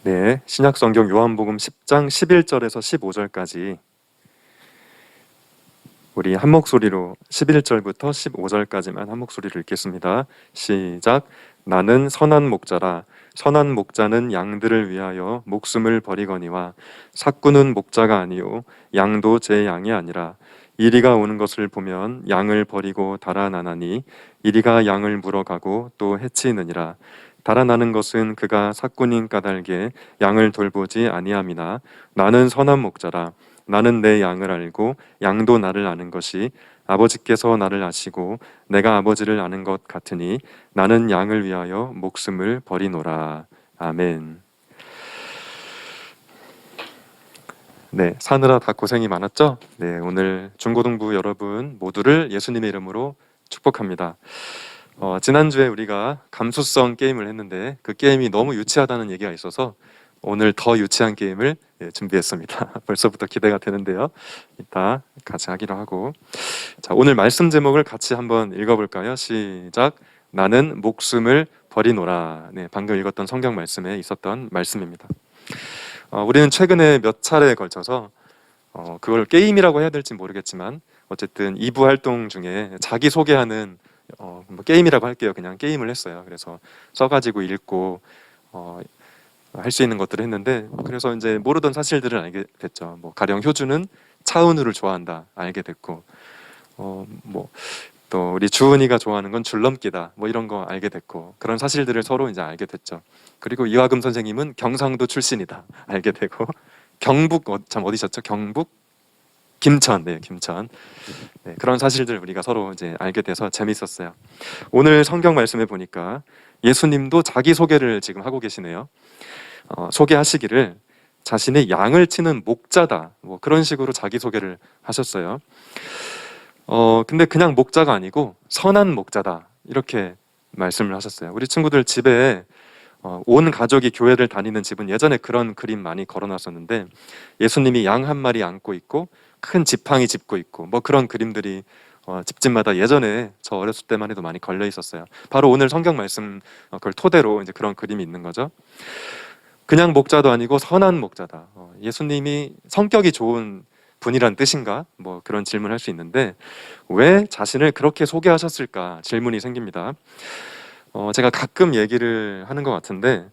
네, 신약성경 요한복음 10장 11절에서 15절까지 우리 한 목소리로 11절부터 15절까지만 한 목소리로 읽겠습니다. 시작. 나는 선한 목자라. 선한 목자는 양들을 위하여 목숨을 버리거니와 삭구는 목자가 아니요 양도 제 양이 아니라 이리가 오는 것을 보면 양을 버리고 달아나나니 이리가 양을 물어가고 또 해치느니라. 달아나는 것은 그가 삭군인 까닭에 양을 돌보지 아니함이나 나는 선한 목자라. 나는 내 양을 알고 양도 나를 아는 것이 아버지께서 나를 아시고 내가 아버지를 아는 것 같으니 나는 양을 위하여 목숨을 버리노라. 아멘. 네, 사느라 다 고생이 많았죠? 네, 오늘 중고등부 여러분 모두를 예수님의 이름으로 축복합니다. 지난주에 우리가 감수성 게임을 했는데 그 게임이 너무 유치하다는 얘기가 있어서 오늘 더 유치한 게임을 준비했습니다. 벌써부터 기대가 되는데요. 이따 같이 하기로 하고, 자, 오늘 말씀 제목을 같이 한번 읽어볼까요? 시작. 나는 목숨을 버리노라. 네, 방금 읽었던 성경 말씀에 있었던 말씀입니다. 우리는 최근에 몇 차례에 걸쳐서 그걸 게임이라고 해야 될지 모르겠지만 어쨌든 2부 활동 중에 자기 소개하는 뭐 게임이라고 할게요. 그냥 게임을 했어요. 그래서 써가지고 읽고 할 수 있는 것들을 했는데, 그래서 이제 모르던 사실들을 알게 됐죠. 뭐 가령 효주는 차은우를 좋아한다 알게 됐고, 뭐 또 우리 주은이가 좋아하는 건 줄넘기다 뭐 이런 거 알게 됐고, 그런 사실들을 서로 이제 알게 됐죠. 그리고 이화금 선생님은 경상도 출신이다 알게 되고, 경북 참 어디셨죠? 경북 김천, 네, 김천. 네, 그런 사실들 우리가 서로 이제 알게 돼서 재밌었어요. 오늘 성경 말씀에 보니까 예수님도 자기 소개를 지금 하고 계시네요. 소개하시기를 자신의 양을 치는 목자다 뭐 그런 식으로 자기 소개를 하셨어요. 근데 그냥 목자가 아니고 선한 목자다 이렇게 말씀을 하셨어요. 우리 친구들 집에 온 가족이 교회를 다니는 집은 예전에 그런 그림 많이 걸어놨었는데, 예수님이 양 한 마리 안고 있고 큰 지팡이 짚고 있고 뭐 그런 그림들이 집집마다 예전에 저 어렸을 때만 해도 많이 걸려 있었어요. 바로 오늘 성경 말씀 그걸 토대로 이제 그런 그림이 있는 거죠. 그냥 목자도 아니고 선한 목자다. 예수님이 성격이 좋은 분이란 뜻인가? 뭐 그런 질문을 할 수 있는데, 왜 자신을 그렇게 소개하셨을까 질문이 생깁니다. 제가 가끔 얘기를 하는 것 같은데,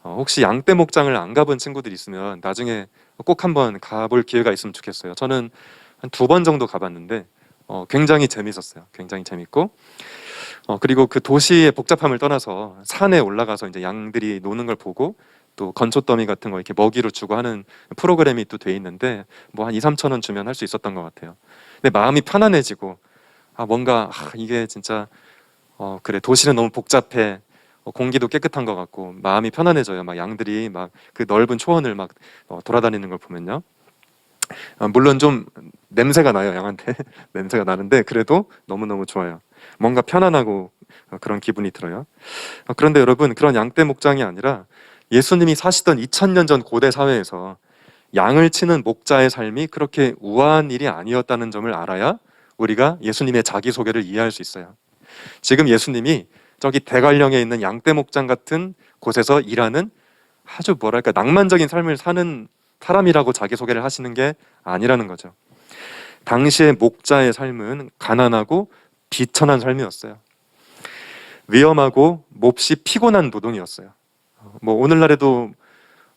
혹시 양떼 목장을 안 가본 친구들이 있으면 나중에 꼭 한번 가볼 기회가 있으면 좋겠어요. 저는 한 2번 정도 가봤는데 굉장히 재밌었어요. 굉장히 재밌고, 그리고 그 도시의 복잡함을 떠나서 산에 올라가서 이제 양들이 노는 걸 보고, 또 건초더미 같은 거 이렇게 먹이로 주고 하는 프로그램이 또 돼 있는데 뭐 한 2, 3천 원 주면 할 수 있었던 것 같아요. 근데 마음이 편안해지고, 뭔가 이게 진짜 그래, 도시는 너무 복잡해. 공기도 깨끗한 것 같고 마음이 편안해져요. 막 양들이 막 그 넓은 초원을 막 돌아다니는 걸 보면요. 물론 좀 냄새가 나요, 양한테. 냄새가 나는데 그래도 너무너무 좋아요. 뭔가 편안하고 그런 기분이 들어요. 그런데 여러분, 그런 양떼 목장이 아니라 예수님이 사시던 2000년 전 고대 사회에서 양을 치는 목자의 삶이 그렇게 우아한 일이 아니었다는 점을 알아야 우리가 예수님의 자기소개를 이해할 수 있어요. 지금 예수님이 저기 대관령에 있는 양떼 목장 같은 곳에서 일하는 아주 뭐랄까 낭만적인 삶을 사는 사람이라고 자기소개를 하시는 게 아니라는 거죠. 당시의 목자의 삶은 가난하고 비천한 삶이었어요. 위험하고 몹시 피곤한 노동이었어요. 뭐 오늘날에도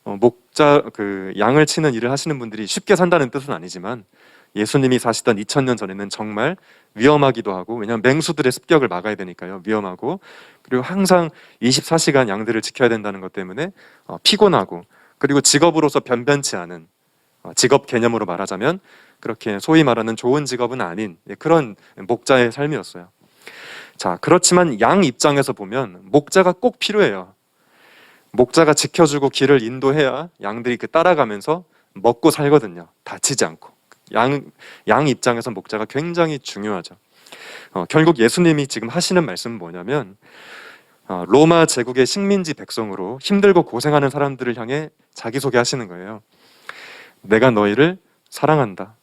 목자 그 양을 치는 일을 하시는 분들이 쉽게 산다는 뜻은 아니지만, 예수님이 사시던 2000년 전에는 정말 위험하기도 하고, 왜냐하면 맹수들의 습격을 막아야 되니까요. 위험하고, 그리고 항상 24시간 양들을 지켜야 된다는 것 때문에 피곤하고, 그리고 직업으로서 변변치 않은, 직업 개념으로 말하자면 그렇게 소위 말하는 좋은 직업은 아닌 그런 목자의 삶이었어요. 자, 그렇지만 양 입장에서 보면 목자가 꼭 필요해요. 목자가 지켜주고 길을 인도해야 양들이 따라가면서 먹고 살거든요. 다치지 않고. 양 입장에서 목자가 굉장히 중요하죠. 결국 예수님이 지금 하시는 말씀은 뭐냐면, 로마 제국의 식민지 백성으로 힘들고 고생하는 사람들을 향해 자기소개하시는 거예요. 내가 너희를 사랑한다.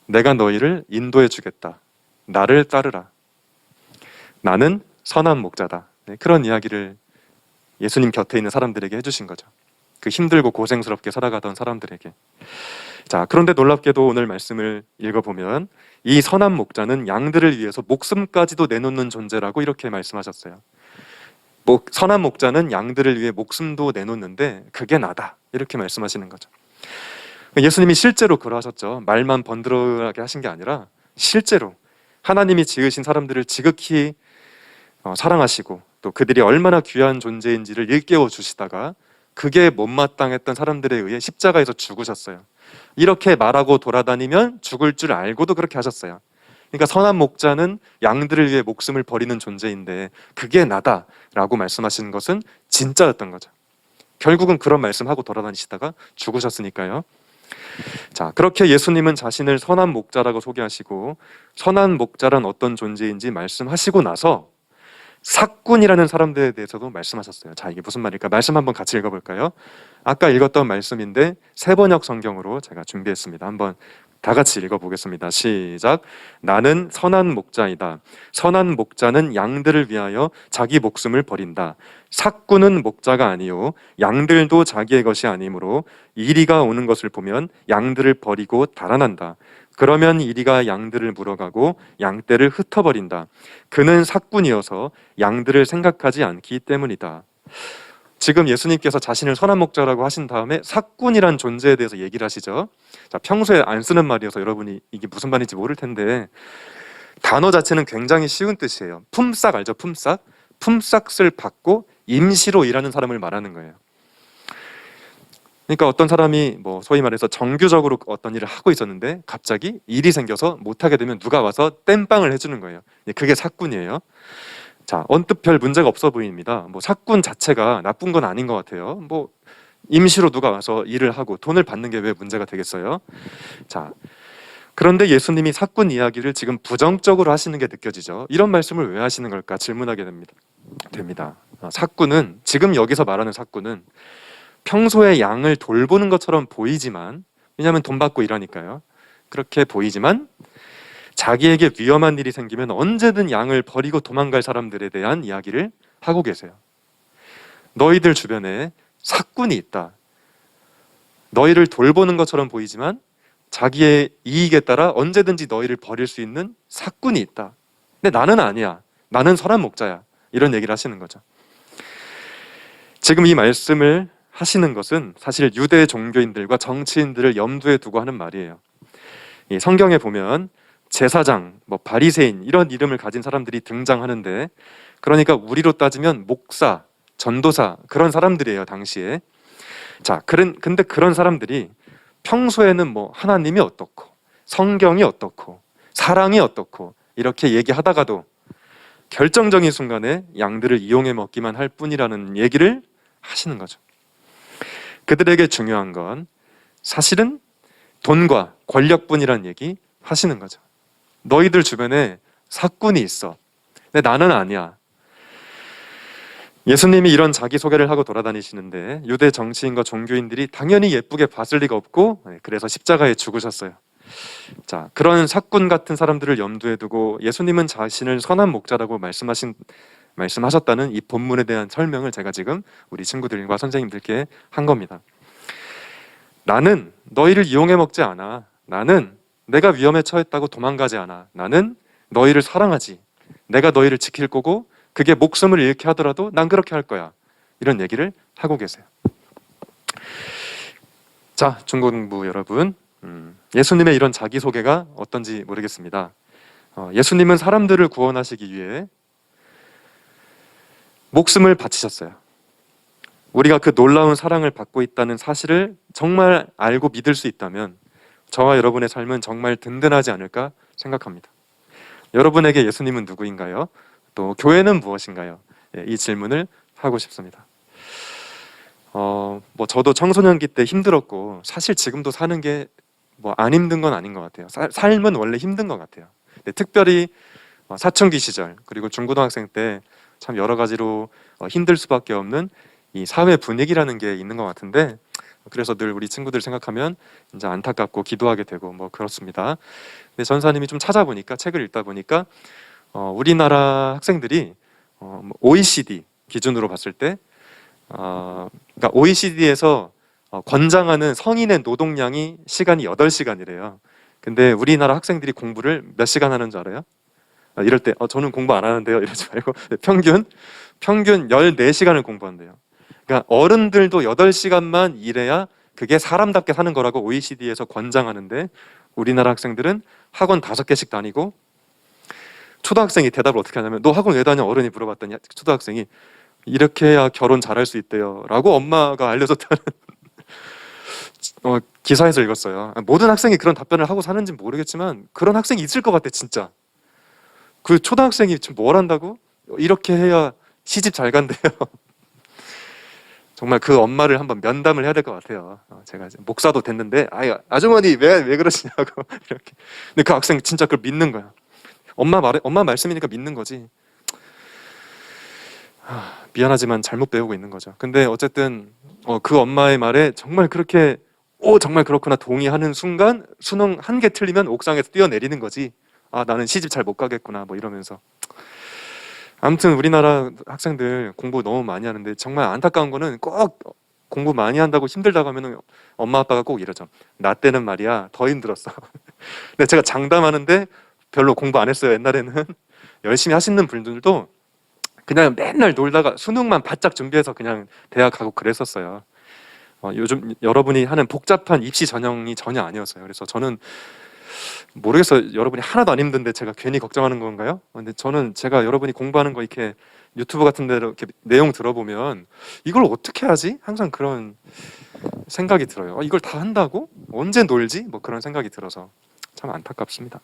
내가 너희를 인도해 주겠다. 나를 따르라. 나는 선한 목자다. 네, 그런 이야기를 예수님 곁에 있는 사람들에게 해주신 거죠. 그 힘들고 고생스럽게 살아가던 사람들에게. 자, 그런데 놀랍게도 오늘 말씀을 읽어보면 이 선한 목자는 양들을 위해서 목숨까지도 내놓는 존재라고 이렇게 말씀하셨어요. 선한 목자는 양들을 위해 목숨도 내놓는데 그게 나다, 이렇게 말씀하시는 거죠. 예수님이 실제로 그러하셨죠. 말만 번들어하게 하신 게 아니라 실제로 하나님이 지으신 사람들을 지극히 사랑하시고 또 그들이 얼마나 귀한 존재인지를 일깨워 주시다가 그게 못마땅했던 사람들에 의해 십자가에서 죽으셨어요. 이렇게 말하고 돌아다니면 죽을 줄 알고도 그렇게 하셨어요. 그러니까 선한 목자는 양들을 위해 목숨을 버리는 존재인데 그게 나다라고 말씀하시는 것은 진짜였던 거죠. 결국은 그런 말씀하고 돌아다니시다가 죽으셨으니까요. 자, 그렇게 예수님은 자신을 선한 목자라고 소개하시고 선한 목자란 어떤 존재인지 말씀하시고 나서 삭군이라는 사람들에 대해서도 말씀하셨어요. 자, 이게 무슨 말일까? 말씀 한번 같이 읽어볼까요? 아까 읽었던 말씀인데 세번역 성경으로 제가 준비했습니다. 한번 다 같이 읽어보겠습니다. 시작. 나는 선한 목자이다. 선한 목자는 양들을 위하여 자기 목숨을 버린다. 삭군은 목자가 아니요 양들도 자기의 것이 아니므로 이리가 오는 것을 보면 양들을 버리고 달아난다. 그러면 이리가 양들을 물어가고 양떼를 흩어버린다. 그는 삭군이어서 양들을 생각하지 않기 때문이다. 지금 예수님께서 자신을 선한 목자라고 하신 다음에 삭군이란 존재에 대해서 얘기를 하시죠. 자, 평소에 안 쓰는 말이어서 여러분이 이게 무슨 말인지 모를 텐데 단어 자체는 굉장히 쉬운 뜻이에요. 품삯 알죠? 품삯. 품삯을 받고 임시로 일하는 사람을 말하는 거예요. 그러니까 어떤 사람이 소위 말해서 정규적으로 어떤 일을 하고 있었는데 갑자기 일이 생겨서 못하게 되면 누가 와서 땜빵을 해주는 거예요. 그게 삭군이에요. 자, 언뜻 별 문제가 없어 보입니다. 삭군 자체가 나쁜 건 아닌 것 같아요. 임시로 누가 와서 일을 하고 돈을 받는 게 왜 문제가 되겠어요? 자, 그런데 예수님이 삭군 이야기를 지금 부정적으로 하시는 게 느껴지죠. 이런 말씀을 왜 하시는 걸까 질문하게 됩니다. 삭군은, 지금 여기서 말하는 삭군은 평소에 양을 돌보는 것처럼 보이지만, 왜냐하면 돈 받고 일하니까요. 그렇게 보이지만 자기에게 위험한 일이 생기면 언제든 양을 버리고 도망갈 사람들에 대한 이야기를 하고 계세요. 너희들 주변에 삭군이 있다. 너희를 돌보는 것처럼 보이지만 자기의 이익에 따라 언제든지 너희를 버릴 수 있는 삭군이 있다. 근데 나는 아니야. 나는 선한 목자야. 이런 얘기를 하시는 거죠. 지금 이 말씀을 하시는 것은 사실 유대 종교인들과 정치인들을 염두에 두고 하는 말이에요. 이 성경에 보면 제사장, 바리새인 이런 이름을 가진 사람들이 등장하는데, 그러니까 우리로 따지면 목사, 전도사 그런 사람들이에요, 당시에. 자, 근데 그런 사람들이 평소에는 하나님이 어떻고 성경이 어떻고 사랑이 어떻고 이렇게 얘기하다가도 결정적인 순간에 양들을 이용해 먹기만 할 뿐이라는 얘기를 하시는 거죠. 그들에게 중요한 건 사실은 돈과 권력뿐이라는 얘기 하시는 거죠. 너희들 주변에 삭군이 있어. 근데 나는 아니야. 예수님이 이런 자기소개를 하고 돌아다니시는데 유대 정치인과 종교인들이 당연히 예쁘게 봤을 리가 없고, 그래서 십자가에 죽으셨어요. 자, 그런 삭군 같은 사람들을 염두에 두고 예수님은 자신을 선한 목자라고 말씀하셨다는 이 본문에 대한 설명을 제가 지금 우리 친구들과 선생님들께 한 겁니다. 나는 너희를 이용해 먹지 않아. 나는 내가 위험에 처했다고 도망가지 않아. 나는 너희를 사랑하지. 내가 너희를 지킬 거고 그게 목숨을 잃게 하더라도 난 그렇게 할 거야. 이런 얘기를 하고 계세요. 자, 중고등부 여러분, 예수님의 이런 자기소개가 어떤지 모르겠습니다. 예수님은 사람들을 구원하시기 위해 목숨을 바치셨어요. 우리가 그 놀라운 사랑을 받고 있다는 사실을 정말 알고 믿을 수 있다면 저와 여러분의 삶은 정말 든든하지 않을까 생각합니다. 여러분에게 예수님은 누구인가요? 또 교회는 무엇인가요? 이 질문을 하고 싶습니다. 저도 청소년기 때 힘들었고 사실 지금도 사는 게 안 힘든 건 아닌 것 같아요. 삶은 원래 힘든 것 같아요. 특별히 사춘기 시절 그리고 중고등학생 때 참 여러 가지로 힘들 수밖에 없는 이 사회 분위기라는 게 있는 것 같은데, 그래서 늘 우리 친구들 생각하면 이제 안타깝고 기도하게 되고 그렇습니다. 근데 전사님이 좀 찾아보니까, 책을 읽다 보니까 우리나라 학생들이 OECD 기준으로 봤을 때 그러니까 OECD에서 권장하는 성인의 노동량이 시간이 8시간이래요. 근데 우리나라 학생들이 공부를 몇 시간 하는 줄 알아요? 이럴 때 저는 공부 안 하는데요 이러지 말고 평균 14시간을 공부한대요. 그러니까 어른들도 8시간만 일해야 그게 사람답게 사는 거라고 OECD에서 권장하는데 우리나라 학생들은 학원 5개씩 다니고 초등학생이 대답을 어떻게 하냐면 너 학원 왜 다녀? 어른이 물어봤더니 초등학생이 이렇게 해야 결혼 잘할 수 있대요 라고 엄마가 알려줬다는 기사에서 읽었어요. 모든 학생이 그런 답변을 하고 사는지 모르겠지만 그런 학생이 있을 것 같아 진짜. 그 초등학생이 지금 뭘 한다고? 이렇게 해야 시집 잘 간대요. 정말 그 엄마를 한번 면담을 해야 될 것 같아요. 제가 이제 목사도 됐는데 아주머니 왜 그러시냐고 이렇게. 근데 그 학생 진짜 그걸 믿는 거야. 엄마 말씀이니까 믿는 거지. 미안하지만 잘못 배우고 있는 거죠. 근데 어쨌든 그 엄마의 말에 정말 그렇게 정말 그렇구나 동의하는 순간 수능 한 개 틀리면 옥상에서 뛰어내리는 거지. 나는 시집 잘 못 가겠구나 뭐 이러면서. 아무튼 우리나라 학생들 공부 너무 많이 하는데 정말 안타까운 거는 꼭 공부 많이 한다고 힘들다고 하면 엄마 아빠가 꼭 이러죠. 나 때는 말이야 더 힘들었어. 근데 제가 장담하는데 별로 공부 안 했어요. 옛날에는 열심히 하시는 분들도 그냥 맨날 놀다가 수능만 바짝 준비해서 그냥 대학 가고 그랬었어요. 요즘 여러분이 하는 복잡한 입시 전형이 전혀 아니었어요. 그래서 저는 모르겠어요. 여러분이 하나도 안 힘든데 제가 괜히 걱정하는 건가요? 근데 저는 제가 여러분이 공부하는 거 이렇게 유튜브 같은 데로 이렇게 내용 들어보면 이걸 어떻게 하지? 항상 그런 생각이 들어요. 이걸 다 한다고? 언제 놀지? 뭐 그런 생각이 들어서 참 안타깝습니다.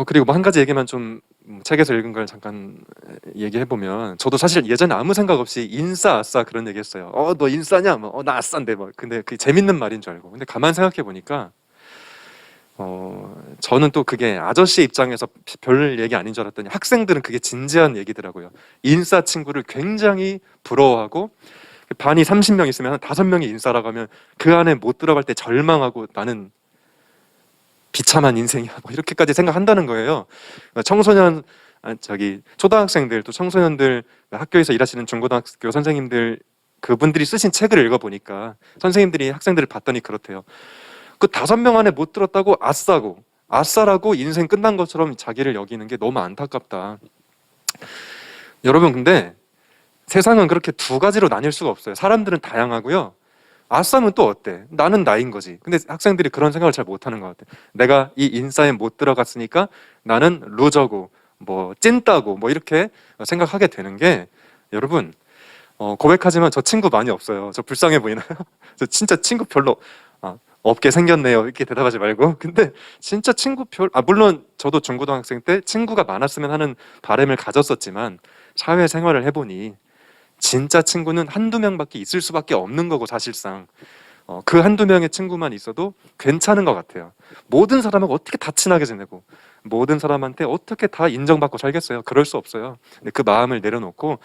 그리고 뭐 한 가지 얘기만 좀 책에서 읽은 걸 잠깐 얘기해 보면 저도 사실 예전에 아무 생각 없이 인싸 아싸 그런 얘기 했어요. 너 인싸냐? 뭐 나 아싸인데 뭐. 근데 그게 재밌는 말인 줄 알고. 근데 가만 생각해 보니까 저는 또 그게 아저씨 입장에서 별 얘기 아닌 줄 알았더니 학생들은 그게 진지한 얘기더라고요. 인싸 친구를 굉장히 부러워하고 반이 30명 있으면 한 5명이 인싸라고 하면 그 안에 못 들어갈 때 절망하고 나는 비참한 인생이야 뭐 이렇게까지 생각한다는 거예요. 초등학생들 또 청소년들 학교에서 일하시는 중고등학교 선생님들 그분들이 쓰신 책을 읽어보니까 선생님들이 학생들을 봤더니 그렇대요. 그 5명 안에 못 들었다고 아싸라고 인생 끝난 것처럼 자기를 여기는 게 너무 안타깝다. 여러분 근데 세상은 그렇게 두 가지로 나뉠 수가 없어요. 사람들은 다양하고요. 아싸면 또 어때? 나는 나인 거지. 근데 학생들이 그런 생각을 잘 못하는 것 같아. 내가 이 인싸에 못 들어갔으니까 나는 루저고 뭐 찐따고 뭐 이렇게 생각하게 되는 게 여러분 고백하지만 저 친구 많이 없어요. 저 불쌍해 보이나요? 저 진짜 친구 별로 없게 생겼네요. 이렇게 대답하지 말고. 근데 진짜 친구 물론 저도 중고등학생 때 친구가 많았으면 하는 바람을 가졌었지만 사회생활을 해보니 진짜 친구는 한두 명밖에 있을 수밖에 없는 거고 사실상 그 한두 명의 친구만 있어도 괜찮은 것 같아요. 모든 사람하고 어떻게 다 친하게 지내고 모든 사람한테 어떻게 다 인정받고 살겠어요? 그럴 수 없어요. 근데 그 마음을 내려놓고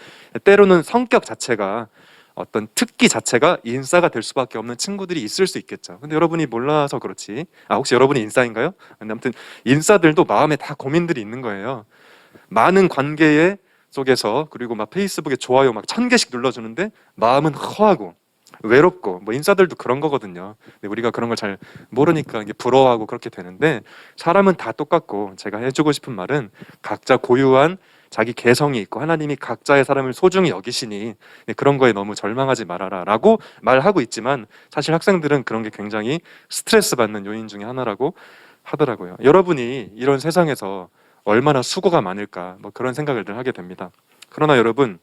때로는 성격 자체가 어떤 특기 자체가 인싸가 될 수밖에 없는 친구들이 있을 수 있겠죠. 근데 여러분이 몰라서 그렇지. 혹시 여러분이 인싸인가요? 근데 아무튼 인싸들도 마음에 다 고민들이 있는 거예요. 많은 관계에 속에서 그리고 막 페이스북에 좋아요 막 1000개씩 눌러주는데 마음은 허하고 외롭고 뭐 인싸들도 그런 거거든요. 근데 우리가 그런 걸 잘 모르니까 이게 부러워하고 그렇게 되는데 사람은 다 똑같고 제가 해주고 싶은 말은 각자 고유한 자기 개성이 있고 하나님이 각자의 사람을 소중히 여기시니 그런 거에 너무 절망하지 말아라 라고 말하고 있지만 사실 학생들은 그런 게 굉장히 스트레스 받는 요인 중에 하나라고 하더라고요. 여러분이 이런 세상에서 얼마나 수고가 많을까 뭐 그런 생각을 늘 하게 됩니다. 그러나 여러분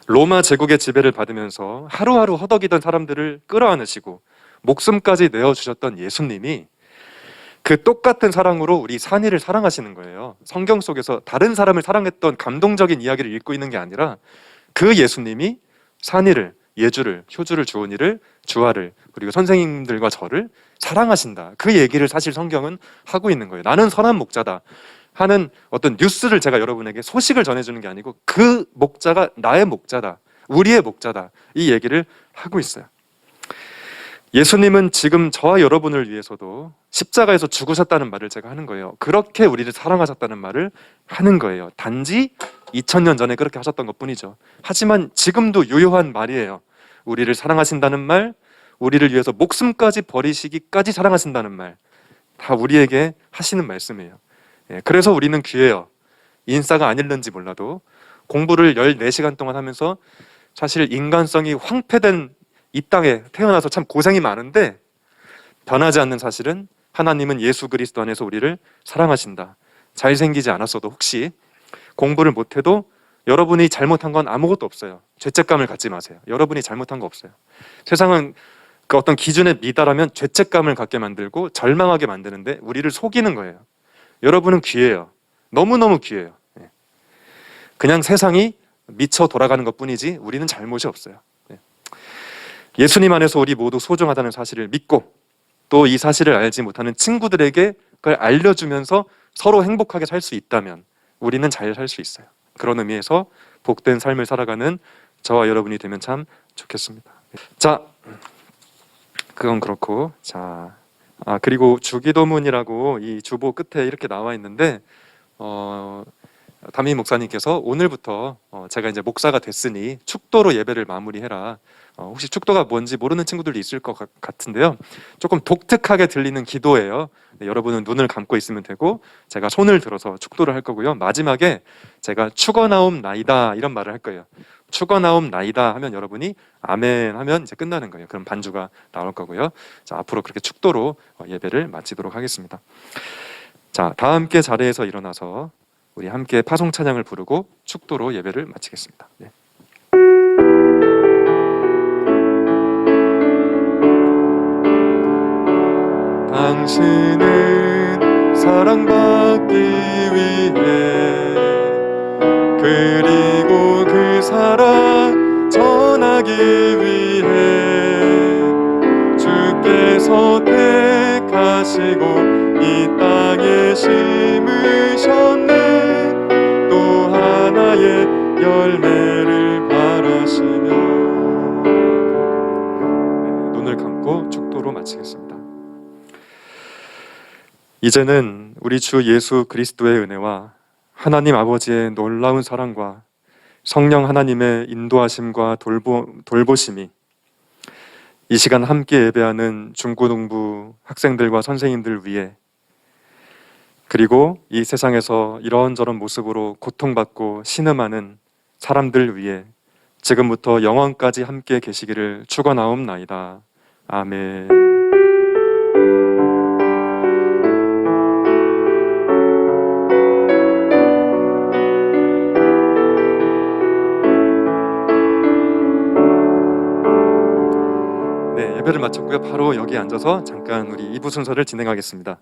로마 제국의 지배를 받으면서 하루하루 허덕이던 사람들을 끌어안으시고 목숨까지 내어주셨던 예수님이 그 똑같은 사랑으로 우리 산이를 사랑하시는 거예요. 성경 속에서 다른 사람을 사랑했던 감동적인 이야기를 읽고 있는 게 아니라 그 예수님이 산이를, 예주를, 효주를, 주은이를, 주아를 그리고 선생님들과 저를 사랑하신다. 그 얘기를 사실 성경은 하고 있는 거예요. 나는 선한 목자다 하는 어떤 뉴스를 제가 여러분에게 소식을 전해주는 게 아니고 그 목자가 나의 목자다. 우리의 목자다. 이 얘기를 하고 있어요. 예수님은 지금 저와 여러분을 위해서도 십자가에서 죽으셨다는 말을 제가 하는 거예요. 그렇게 우리를 사랑하셨다는 말을 하는 거예요. 단지 2000년 전에 그렇게 하셨던 것뿐이죠. 하지만 지금도 유효한 말이에요. 우리를 사랑하신다는 말, 우리를 위해서 목숨까지 버리시기까지 사랑하신다는 말, 다 우리에게 하시는 말씀이에요. 예, 그래서 우리는 귀해요. 인싸가 아닐는지 몰라도 공부를 14시간 동안 하면서 사실 인간성이 황폐된 이 땅에 태어나서 참 고생이 많은데 변하지 않는 사실은 하나님은 예수 그리스도 안에서 우리를 사랑하신다. 잘생기지 않았어도 혹시 공부를 못해도 여러분이 잘못한 건 아무것도 없어요. 죄책감을 갖지 마세요. 여러분이 잘못한 거 없어요. 세상은 그 어떤 기준에 미달하면 죄책감을 갖게 만들고 절망하게 만드는데 우리를 속이는 거예요. 여러분은 귀해요. 너무너무 귀해요. 예. 그냥 세상이 미쳐 돌아가는 것뿐이지 우리는 잘못이 없어요. 예. 예수님 안에서 우리 모두 소중하다는 사실을 믿고 또 이 사실을 알지 못하는 친구들에게 그걸 알려주면서 서로 행복하게 살 수 있다면 우리는 잘 살 수 있어요. 그런 의미에서 복된 삶을 살아가는 저와 여러분이 되면 참 좋겠습니다. 자, 그건 그렇고, 자, 그리고 주기도문이라고 이 주보 끝에 이렇게 나와 있는데 담임 목사님께서 오늘부터 제가 이제 목사가 됐으니 축도로 예배를 마무리해라. 혹시 축도가 뭔지 모르는 친구들도 있을 것 같은데요. 조금 독특하게 들리는 기도예요. 네, 여러분은 눈을 감고 있으면 되고 제가 손을 들어서 축도를 할 거고요. 마지막에 제가 축원하옵나이다 이런 말을 할 거예요. 축원하옵나이다 하면 여러분이 아멘 하면 이제 끝나는 거예요. 그럼 반주가 나올 거고요. 자, 앞으로 그렇게 축도로 예배를 마치도록 하겠습니다. 자, 다 함께 자리에서 일어나서 우리 함께 파송 찬양을 부르고 축도로 예배를 마치겠습니다. 네. 당신은 사랑받기 위해 그리고 그 사랑 전하기 위해 주께서 택하시고 이 땅에 심으셨네. 또 하나의 열매를 바라시며. 네, 눈을 감고 축도로 마치겠습니다. 이제는 우리 주 예수 그리스도의 은혜와 하나님 아버지의 놀라운 사랑과 성령 하나님의 인도하심과 돌보심이 이 시간 함께 예배하는 중고등부 학생들과 선생님들 위해, 그리고 이 세상에서 이런저런 모습으로 고통받고 신음하는 사람들 위해 지금부터 영원까지 함께 계시기를 축원하옵나이다. 아멘. 네, 예배를 마쳤고요. 바로 여기 앉아서 잠깐 우리 2부 순서를 진행하겠습니다.